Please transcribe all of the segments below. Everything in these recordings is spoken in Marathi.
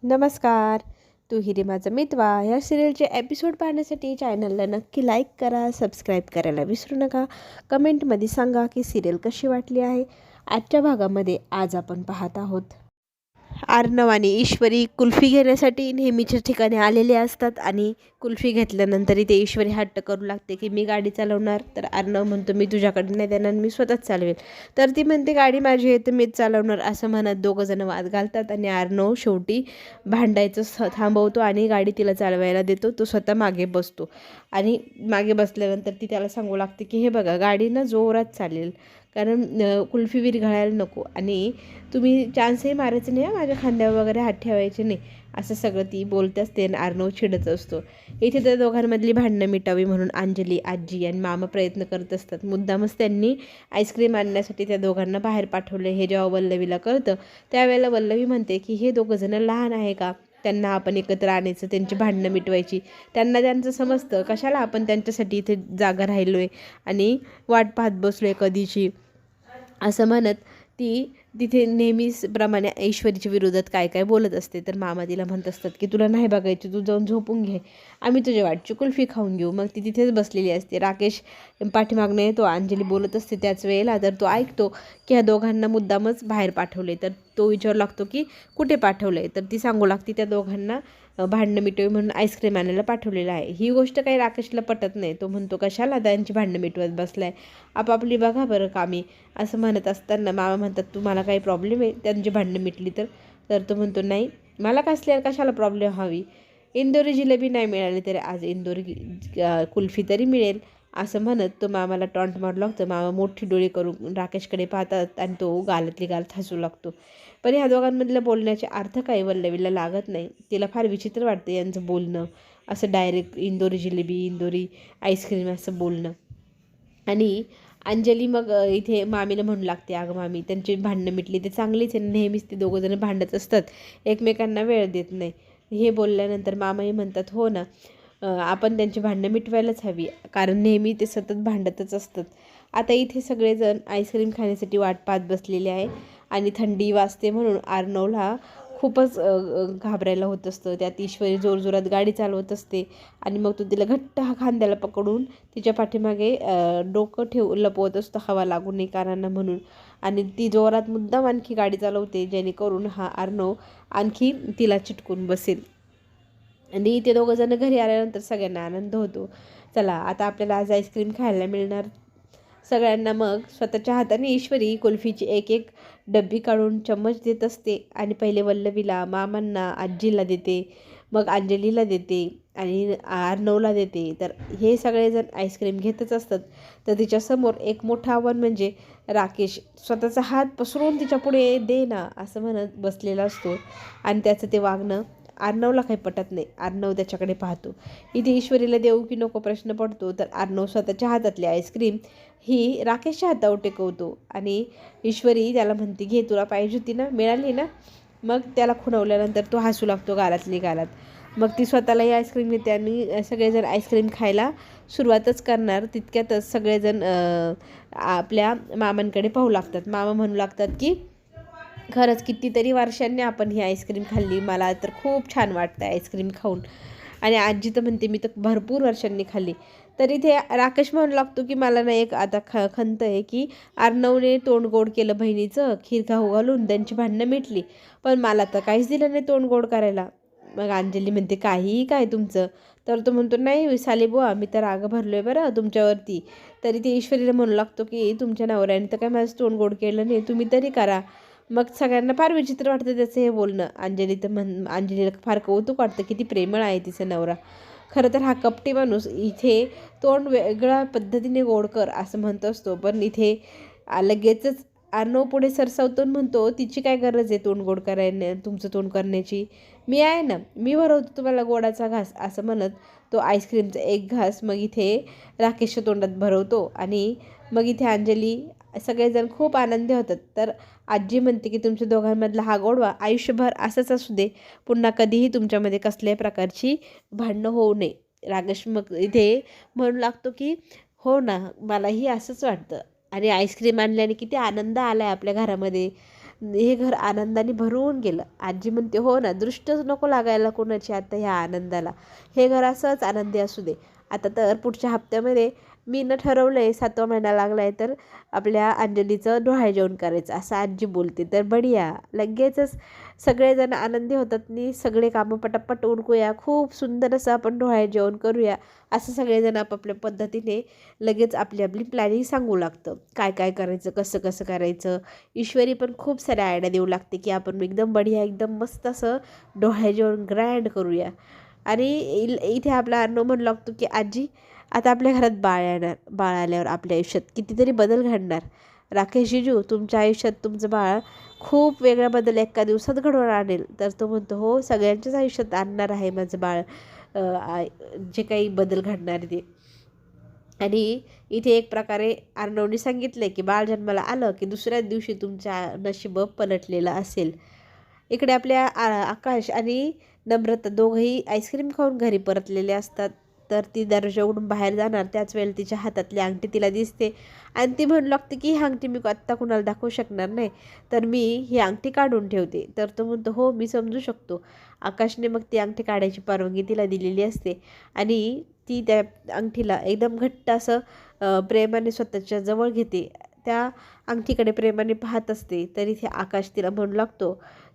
नमस्कार. तू हिरे माझा मितवा ह्या सिरियलचे एपिसोड पाहण्यासाठी चॅनलला नक्की लाईक करा, सबस्क्राईब करायला विसरू नका. कमेंटमध्ये सांगा की सिरियल कशी वाटली आहे. आजच्या भागामध्ये आज आपण पाहत आहोत अर्णव आणि ईश्वरी कुल्फी घेण्यासाठी नेहमीच्या ठिकाणी आलेले असतात आणि कुल्फी घेतल्यानंतर इथे ईश्वरी हट्ट करू लागते की मी गाडी चालवणार. तर अर्णव म्हणतो मी तुझ्याकडे नाही देणार, मी स्वतःच चालवेल. तर ती म्हणते गाडी माझी आहे तर मीच चालवणार असं म्हणत दोघंजण वाद घालतात आणि अर्णव शेवटी भांडायचं थांबवतो आणि गाडी तिला चालवायला देतो. तो स्वतः मागे बसतो आणि मागे बसल्यानंतर ती त्याला सांगू लागते की हे बघा गाडी ना जोरात चालेल, कारण कुल्फी विरघळायला नको आणि तुम्ही चान्सही मारायचं नाही, माझ्या खांद्यावर वगैरे हात ठेवायचे नाही, असं सगळं ती बोलत असते आणि अर्णव चिडत असतो. इथे त्या दोघांमधली भांडणं मिटावी म्हणून अंजली, आजी आणि मामा प्रयत्न करत असतात. मुद्दामच त्यांनी आईस्क्रीम आणण्यासाठी त्या दोघांना बाहेर पाठवले. हे जेव्हा वल्लवीला कळतं त्यावेळेला वल्लवी म्हणते की हे दोघंजणं लहान आहे का, त्यांना आपण एकत्र आणायचं, त्यांची भांडणं मिटवायची. त्यांना त्यांचं समजतं, कशाला आपण त्यांच्यासाठी इथे जागा राहिलो आहे आणि वाट पाहत बसलो आहे कधीची, असं म्हणत ती तिथे नेहमीच प्रमाणे ईश्वरीच्या विरोधात काय काय बोलत असते. तर मामा तिला म्हणत असतात की तुला नाही बघायची, तू जाऊन झोपून घे, आम्ही तुझ्या वाटची कुल्फी खाऊन घेऊ. मग ती तिथेच बसलेली असते. राकेश पाठीमागणं येतो, अंजली बोलत असते त्याच वेळेला. तर तो ऐकतो की ह्या दोघांना मुद्दामच बाहेर पाठवले. तर तो विचारू लागतो की कुठे पाठवलं आहे. तर ती सांगू लागते त्या दोघांना भांडणं मिटवी म्हणून आईस्क्रीम आणायला पाठवलेलं आहे. ही गोष्ट काही राकेशला पटत नाही. तो म्हणतो कशाला त्यांची भांडणं मिटवत बसलाय, आपापली बघा बरं कामी, असं म्हणत असताना मामा म्हणतात तुम्हाला काही प्रॉब्लेम आहे त्यांची भांडणं मिटली तर. तर तो म्हणतो नाही, मला कशाला प्रॉब्लेम हवी, इंदोरी जिलेबी नाही मिळाली तरी आज इंदोरी कुल्फी तरी मिळेल, असं म्हणत तो मामाला टॉन्ट मारू लागतो. मामा मोठी डोळे करून राकेशकडे पाहतात आणि तो गालातली गालत हसू लागतो. पण ह्या दोघांमधलं बोलण्याचे अर्थ काही वल्लवीला लागत नाही. तिला फार विचित्र वाटतं यांचं बोलणं, असं डायरेक्ट इंदोरी जिलेबी, इंदोरी आईस्क्रीम असं बोलणं. आणि अंजली मग इथे मामीला म्हणू लागते अगं मामी त्यांची भांडणं मिटली ते चांगलीच आहे, नेहमीच ते दोघंजणं भांडत असतात, एकमेकांना वेळ देत नाही. हे बोलल्यानंतर मामाही म्हणतात हो ना, आपण त्यांची भांडणं मिटवायलाच हवी, कारण नेहमी ते सतत भांडतच असतात. आता इथे सगळेजण आईस्क्रीम खाण्यासाठी वाट पाहत बसलेले आहे आणि थंडी वाजते म्हणून अर्णवला खूपच घाबरायला होत असतं. त्यात ईश्वरी जोरजोरात गाडी चालवत असते आणि मग तो तिला घट्ट खांद्याला पकडून तिच्या पाठीमागे डोकं लपवत असतो हवा लागू नये कानांना म्हणून. आणि ती जोरात मुद्दाम आणखी गाडी चालवते जेणेकरून हा अर्णव आणखी तिला चिटकून बसेल. आणि ते दोघंजणं घरी आल्यानंतर सगळ्यांना आनंद होतो. चला आता आपल्याला आज आईस्क्रीम खायला मिळणार सगळ्यांना. मग स्वतःच्या हाताने ईश्वरी कुल्फीची एक एक डब्बी काढून चम्मच देत असते आणि पहिले वल्लवीला, मामांना, आजीला देते, मग अंजलीला देते आणि अर्णवला देते. तर हे सगळेजण आईस्क्रीम घेतच असतात. तर तिच्यासमोर एक मोठं आव्हान म्हणजे राकेश स्वतःचा हात पसरून तिच्या पुढे दे ना असं म्हणत बसलेला असतो आणि त्याचं ते वागणं अर्णवला काही पटत नाही. अर्णव त्याच्याकडे पाहतो. इथे ईश्वरीला देऊ की नको प्रश्न पडतो. तर अर्णव स्वतःच्या हातातली आईस्क्रीम ही राकेशच्या हातावर टेकवतो आणि ईश्वरी त्याला म्हणते घे, तुला पाहिजे होती ना, मिळाली ना. मग त्याला खुणवल्यानंतर तो हसू लागतो गालातली गालात. मग ती स्वतःलाही आईस्क्रीम घेते आणि सगळेजण आईस्क्रीम खायला सुरुवातच करणार तितक्यातच सगळेजण आपल्या मामांकडे पाहू लागतात. मामा म्हणू लागतात की खरंच कितीतरी वर्षांनी आपण ही आईस्क्रीम खाल्ली, मला तर खूप छान वाटतं आईस्क्रीम खाऊन. आणि आजी तर म्हणते मी तर भरपूर वर्षांनी खाल्ली. तर इथे राकेश म्हणू लागतो की मला ना एक आता खंत आहे की अर्णवने तोंड गोड केलं बहिणीचं, खीर खाऊ घालून त्यांची भांडणं मिटली, पण मला तर काहीच दिलं नाही तोंड गोड करायला. मग अंजली म्हणते काहीही काय तुमचं. तर तो म्हणतो नाही साली बुवा, मी तर राग भरलो आहे बरं तुमच्यावरती. तरी ते ईश्वरीला म्हणू लागतो की तुमच्या नवऱ्याने तर काय माझं तोंड गोड केलं नाही, तुम्ही तरी करा. मग सगळ्यांना फार विचित्र वाटतं त्याचं हे बोलणं. अंजलीला फार कौतुक वाटतं किती प्रेमळ आहे तिचा नवरा. खरं तर हा कपटी माणूस इथे तोंड वेगळ्या पद्धतीने गोड कर असं म्हणत असतो, पण इथे लगेचच अर्णव पुढे सरसावतो म्हणतो तिची काय गरज आहे तोंड गोड करायला, तुमचं तोंड करण्याची, मी आहे ना, मी भरवतो तुम्हाला गोडाचा घास, असं म्हणत तो आईस्क्रीमचा एक घास मग इथे राकेशच्या तोंडात भरवतो. आणि मग इथे अंजली सगळेजण खूप आनंदी होतात. तर आजी म्हणते की तुमच्या दोघांमधला हा गोडवा आयुष्यभर असंच असू दे, पुन्हा कधीही तुमच्यामध्ये कसल्याही प्रकारची भांडणं होऊ नये. राकेश मग इथे म्हणू लागतो की हो ना, मलाही असंच वाटतं आणि आईस्क्रीम आणल्याने किती आनंद आला आहे आपल्या घरामध्ये. हे घर आनंदाने भरून गेलं. आजी म्हणते हो ना, दृष्टच नको लागायला कोणाची आता ह्या आनंदाला. हे घर असंच आनंदी असू दे. आता तर पुढच्या हप्त्यामध्ये मी न ठरवलं आहे, 7वा महिना लागला आहे तर आपल्या अंजलीचं डोहाळे जेवण करायचं असं आजी बोलते. तर बढिया, लगेचच सगळेजण आनंदी होतात आणि सगळे कामं पटापट उरकूया, खूप सुंदर असं आपण डोहाळे जेवण करूया असं सगळेजण आपापल्या पद्धतीने लगेच आपली आपली प्लॅनिंग सांगू लागतं. काय काय करायचं, कसं कसं करायचं. ईश्वरी पण खूप साऱ्या आयडिया देऊ लागते की आपण एकदम बढिया, एकदम मस्त असं डोहाळे जेवण ग्रँड करूया. आणि इथे आपला अर्णव म्हणू लागतो की आजी, आता आपल्या घरात बाळ येणार, बाळ आल्यावर आपल्या आयुष्यात कितीतरी बदल घडणार. राकेश जिजू, तुमच्या आयुष्यात तुमचं बाळ खूप वेगळा बदल एका दिवसात घडवून आणेल. तर तो म्हणतो हो, सगळ्यांच्याच आयुष्यात आणणार आहे माझं बाळ जे काही बदल घडणार ते. आणि इथे एक प्रकारे अर्णवने सांगितलं की बाळ जन्माला आलं की दुसऱ्याच दिवशी तुमच्या नशीब पलटलेलं असेल. इकडे आपल्या आकाश आणि नम्रता दोघंही आईस्क्रीम खाऊन घरी परतलेले असतात. तर ती दरवाजा उघडून बाहेर जाणार त्याच वेळेला तिच्या हातातली अंगठी तिला दिसते आणि ती म्हणू लागते की ही अंगठी मी आत्ता कुणाला दाखवू शकणार नाही, तर मी ही अंगठी काढून ठेवते. तर तो म्हणतो हो, मी समजू शकतो. आकाशने मग ती अंगठी काढायची परवानगी तिला दिलेली असते आणि ती त्या अंगठीला एकदम घट्ट असं प्रेमाने स्वतःच्या जवळ घेते. त्या अंगठीकडे प्रेमाने पाहत असते. तर इथे आकाश तिला म्हणू लागतो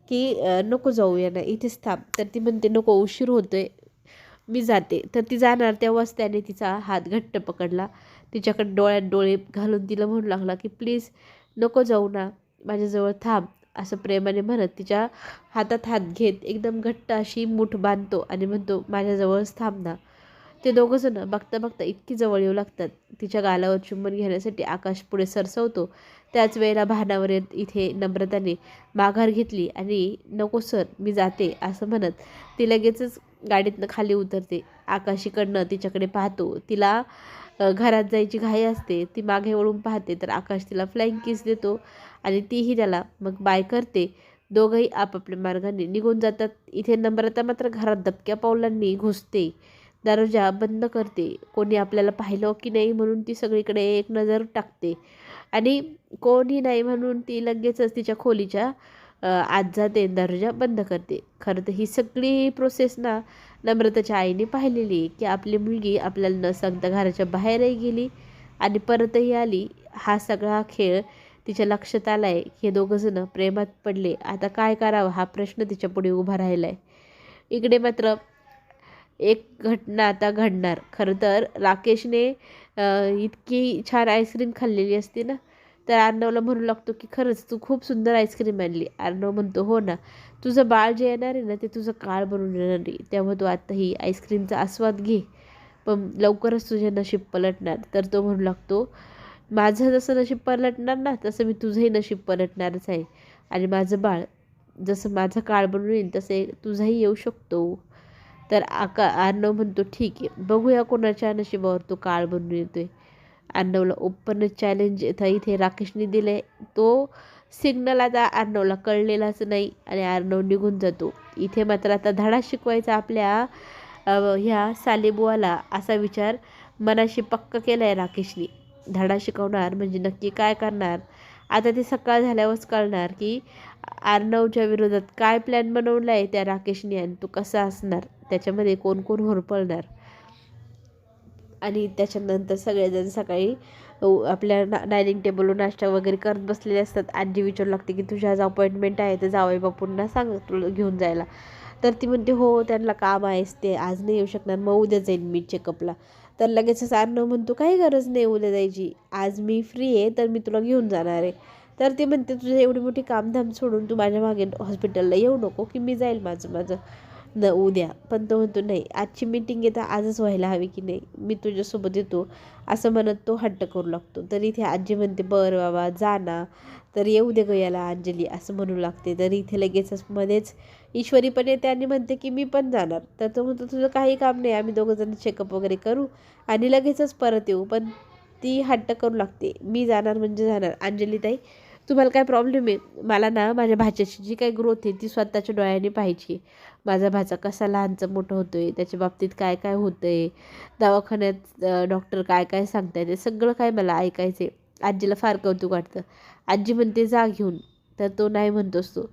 की नको जाऊया ना, इथेच थांब. तर ती म्हणते नको, उशीर होतोय, मी जाते. तर ती जाणार तेव्हाच त्याने तिचा हात घट्ट पकडला, तिच्याकडे डोळ्यात डोळे घालून तिला म्हणू लागला की प्लीज नको जाऊ ना, माझ्याजवळ थांब. असं प्रेमाने म्हणत तिच्या हातात हात घेत एकदम घट्ट अशी मूठ बांधतो आणि म्हणतो माझ्याजवळच थांब ना. ते दोघंजणं बघता बघता इतकी जवळ येऊ लागतात. तिच्या गालावर चुंबन घेण्यासाठी आकाश पुढे सरसवतो. त्याच वेळेला भानावर येत इथे नम्रताने माघार घेतली आणि नको सर, मी जाते असं म्हणत ती लगेचच गाडीतनं खाली उतरते. आकाशीकडनं तिच्याकडे पाहतो. तिला घरात जायची घाई असते. ती मागे वळून पाहते तर आकाश तिला फ्लाइंग किस देतो आणि तीही त्याला मग बाय करते. दोघंही आपापल्या मार्गाने निघून जातात. इथे नम्रता मात्र घरात दबक्या पावलांनी घुसते, दरवाजा बंद करते. कोणी आपल्याला पाहिलं की नाही म्हणून ती सगळीकडे एक नजर टाकते आणि कोणी नाही म्हणून ती लगेचच तिच्या खोलीच्या आत जाते, दरवाजा बंद करते. खरं तर ही सगळी प्रोसेस ना नम्रताच्या आईने पाहिलेली की आपली मुलगी आपल्याला न सांगता घराच्या बाहेरही गेली आणि परतही आली. हा सगळा खेळ तिच्या लक्षात आला आहे. हे दोघंजणं प्रेमात पडले. आता काय करावं हा प्रश्न तिच्या पुढे उभा राहिला आहे. इकडे मात्र एक घटना आता घडणार. खरं तर राकेशने इतकी छान आईस्क्रीम खाल्लेली असते ना, तर अर्णवला म्हणू लागतो की खरंच तू खूप सुंदर आईस्क्रीम आणली. अर्णव म्हणतो हो ना, तुझं बाळ जे येणार आहे ना ते तुझं काळ बनून येणार आहे, त्यामुळे तू आता ही आईस्क्रीमचा आस्वाद घे, पण लवकरच तुझे नशीब पलटणार. तर तो म्हणू लागतो माझं जसं नशीब पलटणार ना तसं मी तुझंही नशीब पलटणारच आहे आणि माझं बाळ जसं माझा काळ बनून येईल तसे तुझाही येऊ शकतो. तर अर्णव म्हणतो ठीक आहे, बघूया कोणाच्या नशिबावर तो काळ बनून येतोय. अर्णवला ओपन चॅलेंज इथे राकेशने दिले. तो सिग्नल आता अर्णवला कळलेलाच नाही आणि अर्णव निघून जातो. इथे मात्र आता धडा शिकवायचा आपल्या ह्या सालेबुवाला असा विचार मनाशी पक्का केला आहे राकेशने. धडा शिकवणार म्हणजे नक्की काय करणार आता ते सकाळ झाल्यावरच कळणार की अर्णवच्या विरोधात काय प्लॅन बनवला आहे त्या राकेशने आणि तो कसा असणार, त्याच्यामध्ये कोण कोण होरपळणार. आणि त्याच्यानंतर सगळेजण सकाळी आपल्या डायनिंग टेबलवर नाश्ता वगैरे करत बसलेले असतात. आजी विचारू लागते की तुझी आज अपॉइंटमेंट आहे तर जावई बापूंना सांग तुला घेऊन जायला. तर ती म्हणते हो, त्यांना काम आहेच, ते आज नाही येऊ शकणार, मग उद्या जाईन मी चेकअपला. तर लगेचच अर्णव म्हणतो काही गरज नाही उद्या जायची, आज मी फ्री आहे तर मी तुला घेऊन जाणार आहे. तर ती म्हणते तुझं एवढी मोठी कामधाम सोडून तू माझ्या मागे हॉस्पिटलला येऊ नको की मी जाईल माझं न उद्या. पण तो म्हणतो नाही, आजची मीटिंग येतं आजच व्हायला हवी की नाही, मी तुझ्यासोबत येतो असं म्हणत तो हट्ट करू लागतो. तर इथे आजी म्हणते बरं बाबा जा ना, तर येऊ दे ग याला अंजली असं म्हणू लागते. तर इथे लगेचच मध्येच ईश्वरी पण येते आणि म्हणते की मी पण जाणार. तर तो म्हणतो तुझं काही काम नाही, आम्ही दोघंजण चेकअप वगैरे करू आणि लगेचच परत येऊ. पण ती हट्ट करू लागते मी जाणार म्हणजे जाणार. अंजली ताई तुम्हाला काय प्रॉब्लेम आहे, मला ना माझ्या भाच्याची जी काही ग्रोथ आहे ती स्वतःच्या डोळ्यांनी पाहायची. माझा भाचा कसा लहानचं मोठं होतो आहे, त्याच्या बाबतीत काय काय होतं आहे, दवाखान्यात डॉक्टर काय काय सांगताय ते सगळं काय मला ऐकायचं आहे. आजीला फार कौतुक वाटतं. आजी म्हणते जा घेऊन. तर तो नाही म्हणतो असतो.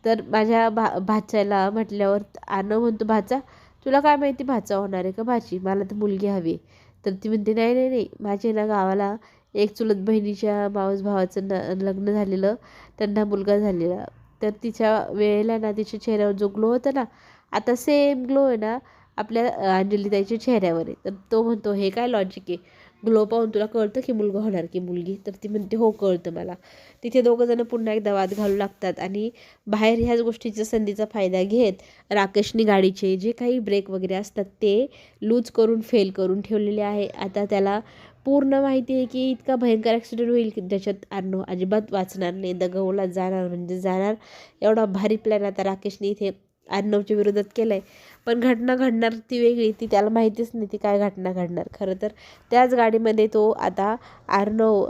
तर माझ्या भाच्याला म्हटल्यावर आर्नव म्हणतो, भाचा तुला काय माहिती भाचा होणार आहे का भाची, मला तर मुलगी हवी आहे. तर ती म्हणते नाही नाही नाही, माझे ना गावाला एक चुलत बहिणीच्या मावस भावाचं लग्न झालेलं, त्यांना मुलगा झालेला. तर तिच्या वेळेला ना तिच्या चेहऱ्यावर जो ग्लो होता ना, आता सेम ग्लो आहे ना आपल्या अंजलीताईच्या चेहऱ्यावर आहे. तर तो म्हणतो हे काय लॉजिक आहे, ग्लो पाहून तुला कळतं की मुलगा होणार की मुलगी. तर ती म्हणते हो कळतं मला. तिथे दोघंजणं पुन्हा एकदा वाद घालू लागतात आणि बाहेर ह्याच गोष्टीचा संधीचा फायदा घेत राकेशनी गाडीचे जे काही ब्रेक वगैरे असतात ते लूज करून फेल करून ठेवलेले आहे. आता त्याला पूर्ण माहिती आहे की इतका भयंकर ॲक्सिडेंट होईल की ज्याच्यात आर्नव अजिबात वाचणार नाही, दगावला जाणार म्हणजे जाणार. एवढा भारी प्लॅन आता राकेशने इथे अर्णवच्या विरोधात केलं आहे. पण घटना घडणार ती वेगळी, ती त्याला माहितीच नाही ती काय घटना घडणार. खरं तर त्याच गाडीमध्ये तो आता अर्णव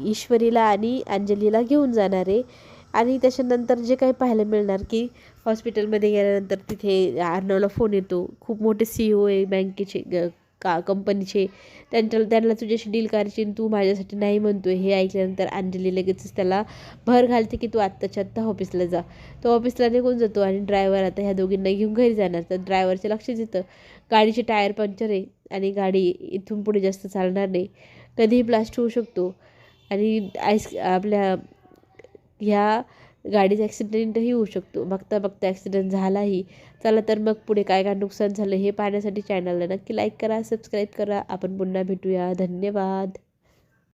ईश्वरीला आणि अंजलीला घेऊन जाणार आहे. आणि त्याच्यानंतर जे काही पाहायला मिळणार की हॉस्पिटलमध्ये गेल्यानंतर तिथे अर्णवला फोन येतो, खूप मोठे CEO आहे बँकेचे कंपनीचे, त्यांना तुझ्याशी डील करायची तू माझ्यासाठी नाही म्हणतो आहे. हे ऐकल्यानंतर अंजली लगेचच त्याला भर घालते की तू आत्ताच्या आत्ता ऑफिसला जा. तो ऑफिसला निघून जातो आणि ड्रायव्हर आता ह्या दोघींना घेऊन घरी जाणार. तर ड्रायव्हरच्या लक्षात येतं गाडीचे टायर पंक्चर आहे आणि गाडी इथून पुढे जास्त चालणार नाही, कधीही ब्लास्ट होऊ शकतो आणि आपल्या ह्या गाडीचा ॲक्सिडेंटही होऊ शकतो. बघता बघता ॲक्सिडेंट झालाही. चला तर मग पुढे काय काय नुकसान झालं हे पाहण्यासाठी चॅनलला नक्की लाईक करा, सबस्क्राईब करा. आपण पुन्हा भेटूया. धन्यवाद.